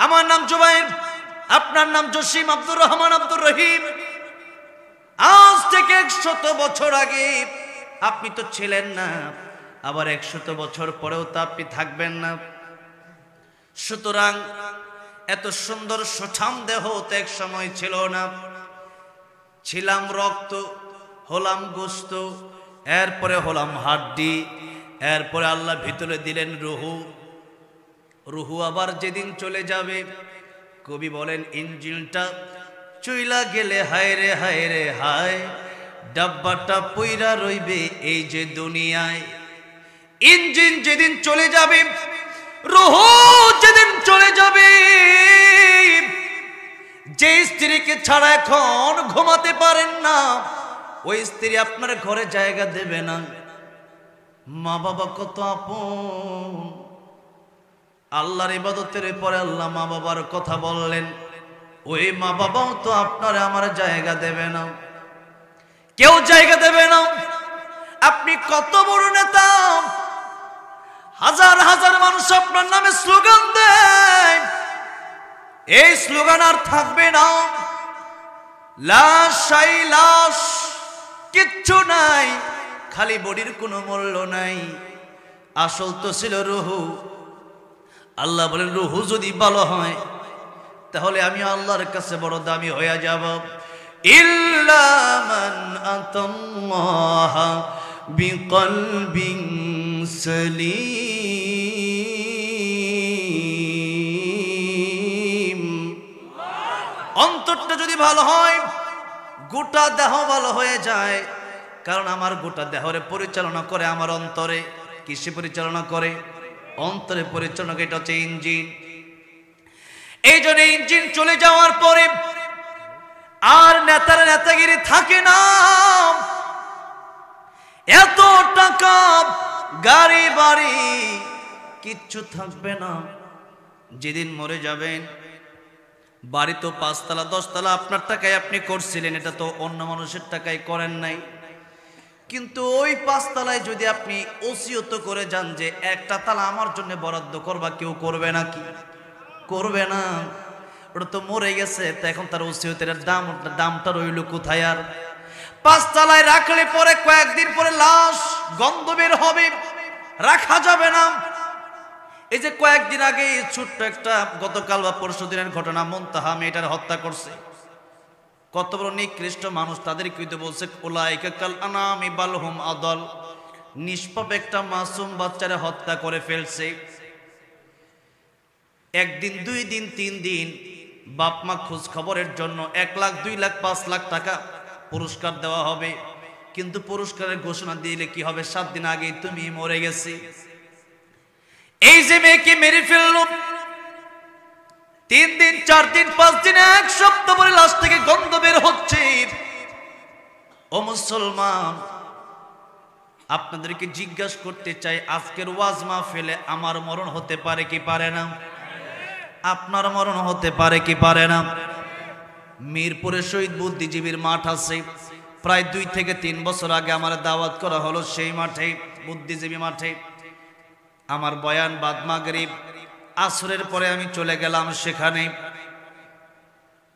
আমার নাম জুবাইর, আপনার নাম জসিম, আব্দুর রহমান, আব্দুর রহিম। আজ থেকে 100 বছর আগে আপনি তো ছিলেন না, আবার 100 বছর পরেও তো আপনি থাকবেন না। সুতরাং এত সুন্দর সুঠাম দেহ তো এক সময় ছিল না। ছিলাম রক্ত, হলাম গোস্ত, এরপরে হলাম হাড্ডি, এরপরে আল্লাহ ভিতরে দিলেন রুহু। রুহু আবার যেদিন চলে যাবে, কবি বলেন ইঞ্জিনটা চইলা গেলে হায় রে হায় রে হায়, ডাব্বাটা পইরা রইবে এই যে দুনিয়ায়। ইঞ্জিন যেদিন চলে যাবে, রুহু যেদিন চলে যাবে, যে স্ত্রীকে ছাড়া এখন ঘুমাতে পারেন না, ওই স্ত্রী আপনার ঘরে জায়গা দেবে না। মা বাবা কত আপন। আল্লাহর ইবাদতের পরে আল্লাহ মা বাবার কথা বললেন, ওই মা বাবাও তো আপনার আমার জায়গা দেবে না, কেউ জায়গা দেবে না। আপনি কত বড় নেতা, হাজার হাজার মানুষ আপনার নামে স্লোগান দেয়, এই স্লোগান আর থাকবে না। লাশ আই লাশ, কিচ্ছু নাই, খালি বডির কোনো মূল্য নাই। আসল তো ছিল রুহু। আল্লাহ বলেন রুহু যদি ভালো হয় তাহলে আমি আল্লাহর কাছে বড় দামি হয়ে যাব। ইল্লা মান আতাল্লাহ বিকলবিন সলিম। অন্তরটা যদি ভালো হয়, গোটা দেহ ভালো হয়ে যায়। কারণ আমার গোটা দেহরে পরিচালনা করে আমার অন্তরে। কিসে পরিচালনা করে? অন্তরে পরিচালনা করে। এটা হচ্ছে ইঞ্জিন। এই জন্য ইঞ্জিন চলে যাওয়ার পরে আর নেতার নেতাগিরি থাকে না। এত টাকা, গাড়ি বাড়ি কিচ্ছু থাকবে না। যেদিন মরে যাবেন, বাড়ি তো 5 তলা 10 তলা আপনার টাকায় আপনি করছিলেন, এটা তো অন্য মানুষের টাকায় করেন নাই। কিন্তু ওই 5 তলায় যদি আপনি ওসিয়ত করে যান যে একটা তালা আমার জন্য বরাদ্দ করবা, কেউ করবে নাকি? করবে না। ওটা তো মরে গেছে, তো এখন তার ওসিয়তের দামটা রইল কোথায়? আর 5 তলায় রাখলে পরে কয়েকদিন পরে লাশ গন্ধ বের হবে, রাখা যাবে না। এই যে কয়েকদিন আগে ছোট্ট একটা, গতকাল বা পরশু দিনের ঘটনা, মুনতাহা মেয়েটার হত্যা করছে। কত বড় নিকৃষ্ট মানুষ, তাদের কিন্তু বলছে উলাইকা কাল আনামি বাল হুম আদল। নিষ্পাপ একটা মাসুম বাচ্চারে হত্যা করে ফেলছে। 1 দিন 2 দিন 3 দিন বাপ মা খোঁজ খবরের জন্য 1 লাখ 2 লাখ 5 লাখ টাকা পুরস্কার দেওয়া হবে। কিন্তু পুরস্কারের ঘোষণা দিলে কি হবে? 7 দিন আগে তুমি মরে গেছে। এই যে মেয়েকে মেরে ফেললো, 3 দিন 4 দিন 5 দিন 1 সপ্তাহ পরে লাশ থেকে গন্ধ বের হচ্ছে। ও মুসলমান, আপনাদেরকে জিজ্ঞাসা করতে চাই, আজকের ওয়াজ মাহফিলে আমার মরণ হতে পারে কি পারে না? আপনার মরণ হতে পারে কি পারে না? মিরপুরে শহীদ বুদ্ধিজীবীর মাঠ আছে। প্রায় 2 থেকে 3 বছর আগে আমার দাওয়াত করা হলো সেই মাঠে, বুদ্ধিজীবী মাঠে। আমার বয়ান বাদ মাগরিব আসরের পরে আমি চলে গেলাম সেখানে।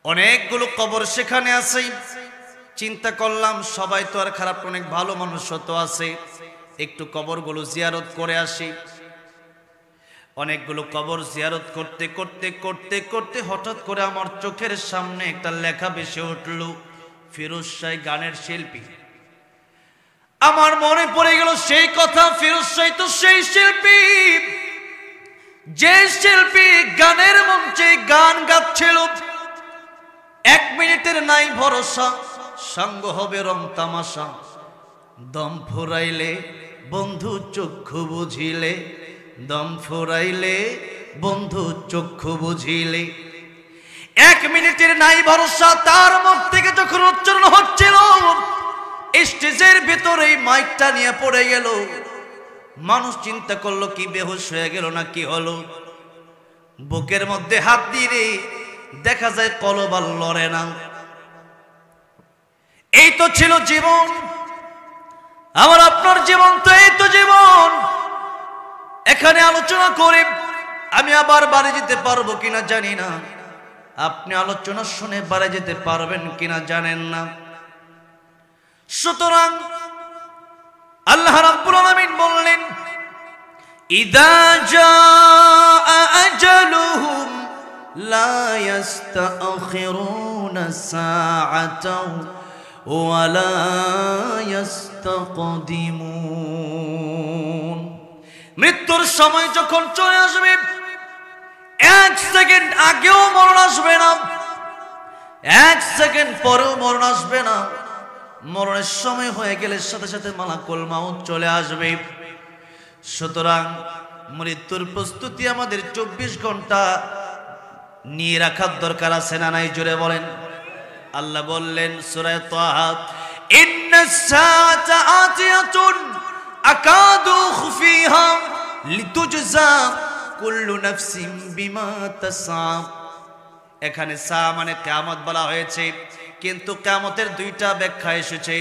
অনেকগুলো কবর সেখানে আছে। চিন্তা করলাম সবাই তো আর খারাপ, অনেক ভালো মানুষ তো আছে, একটু কবরগুলো জিয়ারত করে আসি। অনেকগুলো কবর জিয়ারত করতে করতে করতে করতে হঠাৎ করে আমার চোখের সামনে একটা লেখা ভেসে উঠল, ফিরোজ শাহ গানের শিল্পী। আমার মনে পড়ে গেল সেই কথা, ফিরোজ শাহ তো সেই শিল্পী, যে শিল্পী গানের মঞ্চে গান গাচ্ছিল। 1 মিনিটের নাই ভরসা, সঙ্গ হবে রং তামাশা। দম ফুরাইলে বন্ধু চক্ষু বুঝিলে, দম ফুরাইলে বন্ধু চক্ষু বুঝিলে। 1 মিনিটের নাই ভরসা, তার মুখ থেকে যখন উচ্চারণ হচ্ছিল, স্টেজের ভিতরে মাইকটা নিয়ে পড়ে গেল। মানুষ চিন্তা করলো কি বেহুশ হয়ে গেল না কি হলো। বুকের মধ্যে হাত দিয়ে দেখা যায় কলব আর লড়ে না। এই তো ছিল জীবন, আমার আপনার জীবন তো এই তো জীবন। এখানে আলোচনা করে আমি আবার বাড়ি যেতে পারবো কিনা জানি না, আপনি আলোচনা শুনে বাড়ি যেতে পারবেন কিনা জানেন না। সুতরাং আল্লাহ রাব্বুল আলামিন বললেন, ইযা জাআ আজালুহুম লা ইস্তাখিরুনা সাআতাও ওয়া লা ইস্তাকদিমুন। মৃত্যুর সময় যখন চলে আসবে, এক সেকেন্ড আগেও মরণ আসবে না, এক সেকেন্ড পরেও মরণ আসবে না। মরণের সময় হয়ে গেলে সাথে সাথে মালাকুল মাউত চলে আসবে। সুতরাং মৃত্যুর প্রস্তুতি আমাদের 24 ঘন্টা নিয়ে রাখার দরকার আছে না নাই? জোরে বলেন। আল্লাহ বললেন সূরা তাহা, ইন্নাস সাআতা আতিয়াতুন আকাদু খুফিহা লিতুজজা কুল্লু নাফসিন বিমা তাসআ। এখানে সা মানে কিয়ামত বলা হয়েছে, কিন্তু কিয়ামতের দুইটা ব্যাখ্যা এসেছে।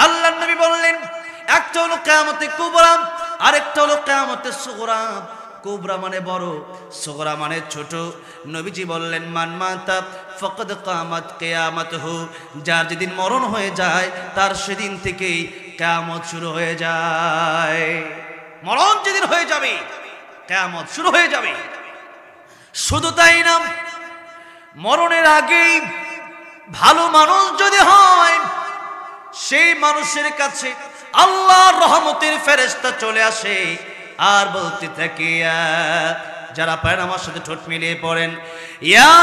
আল্লাহর নবী বললেন, একটা হলো কিয়ামতে কুবরা, আরেকটা হলো কিয়ামতে সুগরা। কুবরা মানে বড়, সুগরা মানে ছোট। নবীজি বললেন, মান মাতা ফাকাদ কামাত কিয়ামাতুহু, যার যেদিন মরণ হয়ে যায় তার সেদিন থেকেই কিয়ামত শুরু হয়ে যায়। মরণ যেদিন হয়ে যাবে কিয়ামত শুরু হয়ে যাবে। শুধু তাই না, মরণের আগেই ভালো মানুষ যদি হয়, সেই মানুষের কাছে আল্লাহর রহমতের ফেরেশতা চলে আসে আর বলতে থাকে, যারা পারেন আমার সাথে ঠোঁট মিলিয়ে পড়েন, ইয়া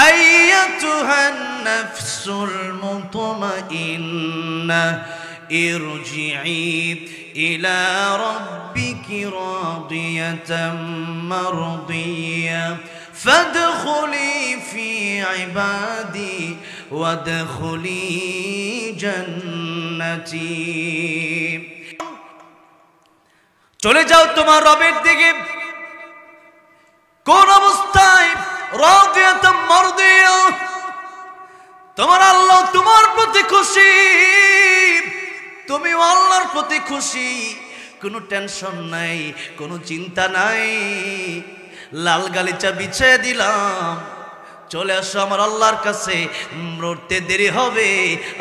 আইয়াতুহান নাফসুল মুতমাইন্না ইরজিই ইলা রাব্বিকি রাদিয়াতাম মারদিয়া ফাদখুলি ফি ইবাদি ওয়াদখুলি জান্নাতি। চলে যাও তোমার রবের দিকে। কোন অবস্থায়? রাদিয়াতাম মারদিয়া, তোমার আল্লাহ তোমার প্রতি খুশি, তুমি আল্লাহর প্রতি খুশি, কোনো টেনশন নাই, কোনো চিন্তা নাই। লাল গালিচা বিছিয়ে দিলাম, চলে আসো আমার আল্লাহর কাছে। মরতে দেরি হবে,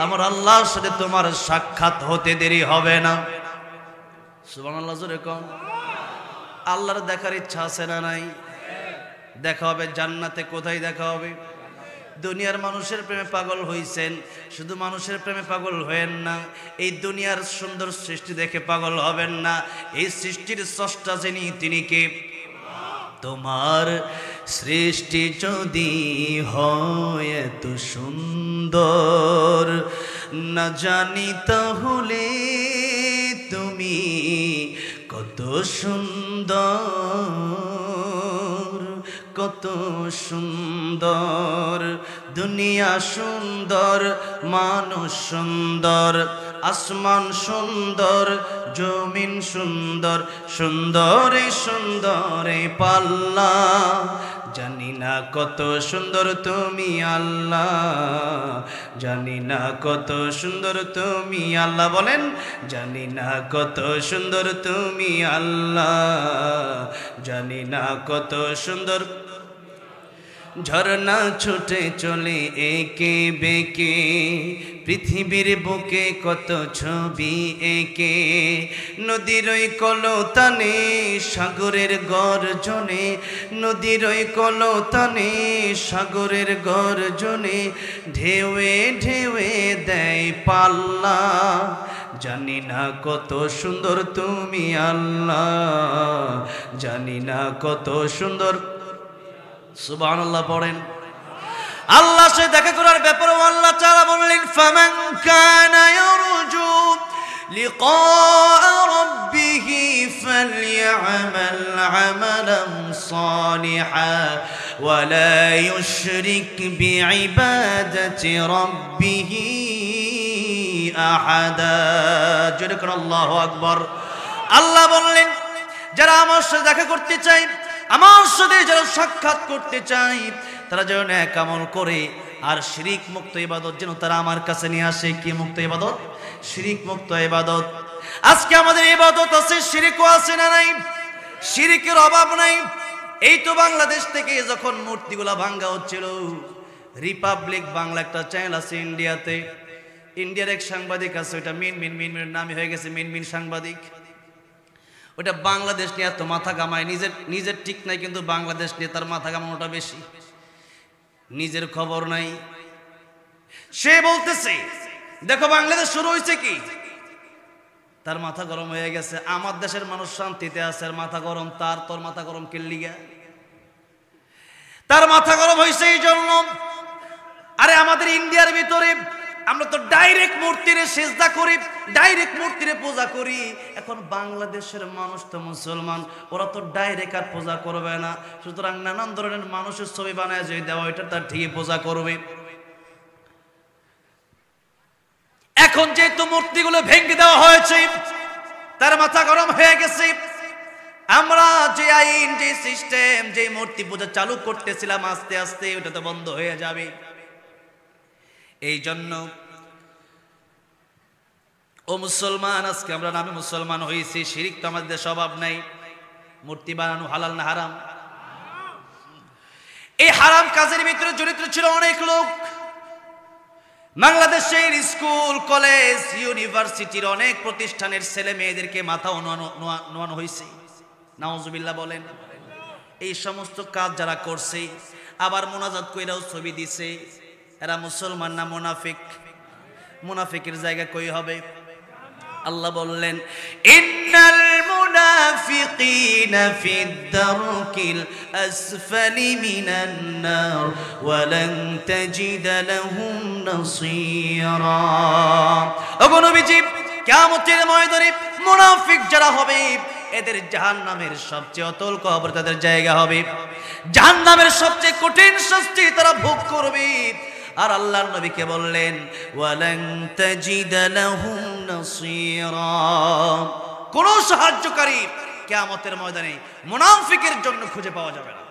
আমার আল্লাহর সাথে তোমার সাক্ষাৎ হতে দেরি হবে না। সুবহানাল্লাহ, জোরে কোন। আল্লাহর দেখার ইচ্ছা আছে না নাই? দেখা হবে জান্নাতে। কোথায় দেখা হবে? দুনিয়ার মানুষের প্রেমে পাগল হইছেন, শুধু মানুষের প্রেমে পাগল হয়েন না, এই দুনিয়ার সুন্দর সৃষ্টি দেখে পাগল হবেন না। এই সৃষ্টির স্রষ্টা যিনি, তিনি কে? তোমার সৃষ্টি যদি হয় এত সুন্দর, না জানি তাহলে তুমি কত সুন্দর, কত সুন্দর। দুনিয়া সুন্দর, মানুষ সুন্দর, আসমান সুন্দর, জমিন সুন্দর, সুন্দরে সুন্দরে পাল্লা। জানি না কত সুন্দর তুমি আল্লাহ, জানি না কত সুন্দর তুমি আল্লাহ। বলেন, জানি না কত সুন্দর তুমি আল্লাহ, জানি না কত সুন্দর। ঝরনা ছুটে চলে একে বেঁকে, পৃথিবীর বুকে কত ছবি এঁকে। নদীর ওই কলতানে, সাগরের গর্জনে, নদীর ওই কলতানে, সাগরের গর্জনে, ঢেউয়ে ঢেউয়ে দেয় পাল্লা। জানি না কত সুন্দর তুমি আল্লাহ, জানি না কত সুন্দর। সুবহানাল্লাহ পড়েন। আল্লাহ সে দেখা করার ব্যাপারে আল্লাহ তাআলা বললেন, ফামান কানা ইয়ারজু লিকা রাব্বিহি ফালইআমাল আমালান সালিহা ওয়া লা ইউশরিক বিইবাদাতি রাব্বিহি আহাদা। জোরে করে আল্লাহু আকবার। আল্লাহ বললেন, যারা আমার সাথে দেখা করতে চায়, আমার সাথে যারা সাক্ষাৎ করতে চাই, তারা যেন নেক আমল করে আর শিরিক মুক্ত ইবাদত যেন তারা আমার কাছে নিয়ে আসে। কি মুক্ত ইবাদত? শিরিক মুক্ত ইবাদত। আজকে আমাদের ইবাদত আছে, শিরিকও আছে না নাই? শিরিকের অভাব নাই। এই তো বাংলাদেশ থেকে যখন মূর্তিগুলা ভাঙ্গা হচ্ছিল, রিপাবলিক বাংলা একটা চ্যানেল আছে ইন্ডিয়াতে, ইন্ডিয়ার এক সাংবাদিক আছে, ওইটা মিনমিনের নামে হয়ে গেছে মিনমিন সাংবাদিক। ওটা বাংলাদেশ নিয়ে এত মাথা কামায়, নিজের ঠিক নাই, কিন্তু বাংলাদেশ নিয়ে তার মাথা কামানোটা বেশি, নিজের খবর নাই। সে বলতেছে দেখো বাংলাদেশ শুরু হয়েছে কি, তার মাথা গরম হয়ে গেছে। আমার দেশের মানুষ শান্তিতে আছে, আর মাথা গরম তার, তোর মাথা গরম কেল্লিগা? তার মাথা গরম হয়েছে এই জন্য, আরে আমাদের ইন্ডিয়ার ভিতরে আমরা তো ডাইরেক্ট মূর্তিরে সেজদা করি, ডাইরেক্ট মূর্তিরে পূজা করি। এখন বাংলাদেশের মানুষ তো মুসলমান, ওরা তো ডাইরেক্ট আর পূজা করবে না, সুতরাং নানান ধরনের মানুষের ছবি বানায় যে দেওয়া, এটা তার ঠিকই পূজা করবে। এখন যেহেতু মূর্তিগুলো ভেঙে দেওয়া হয়েছে, তার মাথা গরম হয়ে গেছে। আমরা যে আইন, যে সিস্টেম, যে মূর্তি পূজা চালু করতেছিলাম, আস্তে আস্তে ওটা তো বন্ধ হয়ে যাবে। এই জন্য ও মুসলমান, আজকে আমরা নামে মুসলমান হয়েছি, শিরিক তো আমাদের স্বভাব নাই। মূর্তি বানানো হালাল না হারাম? এই হারাম কাজের ভিতরে জড়িত ছিল অনেক লোক। বাংলাদেশের স্কুল, কলেজ, ইউনিভার্সিটির অনেক প্রতিষ্ঠানের ছেলে মেয়েদেরকে মাথা নোয়ানো হয়েছে, নাউজুবিল্লাহ বলেন। এই সমস্ত কাজ যারা করছে, আবার মোনাজাত কইরাও ছবি দিছে, এরা মুসলমান না মুনাফিক? মুনাফিকের জায়গা কই হবে? আল্লাহ বললেন ইন্নাল মুনাফিকিনা ফিদ দারকিল আসফালি মিনান নার ওয়া লান তাজিদা লাহুম নাসীরা। ওগো নবীজি, কিয়ামতের ময়দানে মুনাফিক যারা হবে, এদের জাহান্নামের সবচেয়ে অতল কবর তাদের জায়গা হবে, জাহান্নামের সবচেয়ে কঠিন শাস্তি তারা ভোগ করবে। আর আল্লাহর নবীকে বললেন ওয়ালান তাজিদা লাহুম নাসীরা, কোন সাহায্যকারী কিয়ামতের ময়দানে মুনাফিকের জন্য খুঁজে পাওয়া যাবে না।